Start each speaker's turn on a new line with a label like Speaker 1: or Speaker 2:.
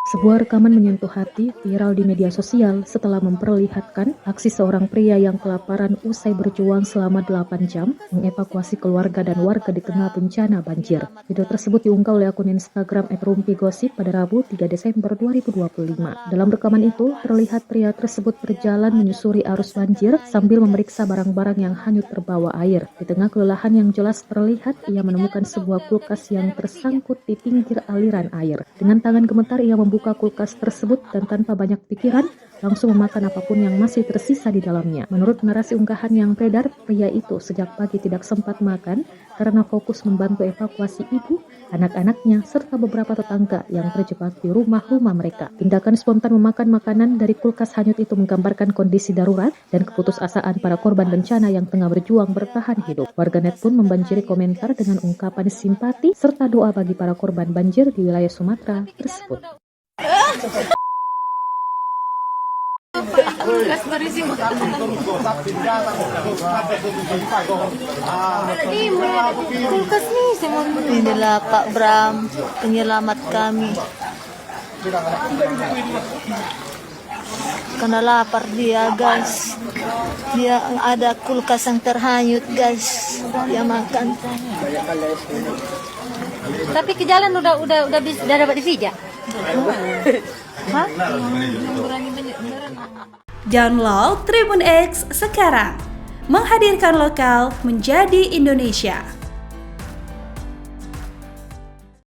Speaker 1: Sebuah rekaman menyentuh hati viral di media sosial setelah memperlihatkan aksi seorang pria yang kelaparan usai berjuang selama 8 jam mengevakuasi keluarga dan warga di tengah bencana banjir. Video tersebut diunggah oleh akun Instagram @rumpigosip pada Rabu 3 Desember 2025. Dalam rekaman itu, terlihat pria tersebut berjalan menyusuri arus banjir sambil memeriksa barang-barang yang hanyut terbawa air. Di tengah kelelahan yang jelas terlihat, ia menemukan sebuah kulkas yang tersangkut di pinggir aliran air. Dengan tangan gemetar, ia membuka kulkas tersebut dan tanpa banyak pikiran langsung memakan apapun yang masih tersisa di dalamnya. Menurut narasi unggahan yang beredar, pria itu sejak pagi tidak sempat makan karena fokus membantu evakuasi ibu, anak-anaknya, serta beberapa tetangga yang terjebak di rumah-rumah mereka. Tindakan spontan memakan makanan dari kulkas hanyut itu menggambarkan kondisi darurat dan keputusasaan para korban bencana yang tengah berjuang bertahan hidup. Warganet pun membanjiri komentar dengan ungkapan simpati serta doa bagi para korban banjir di wilayah Sumatera tersebut.
Speaker 2: Inilah Pak Bram, penyelamat kami. Karena lapar dia, guys. Dia ada kulkas yang terhanyut, guys. Dia makan.
Speaker 3: Tapi ke jalan udah dapat divija.
Speaker 4: Download Tribun X sekarang, menghadirkan lokal menjadi Indonesia.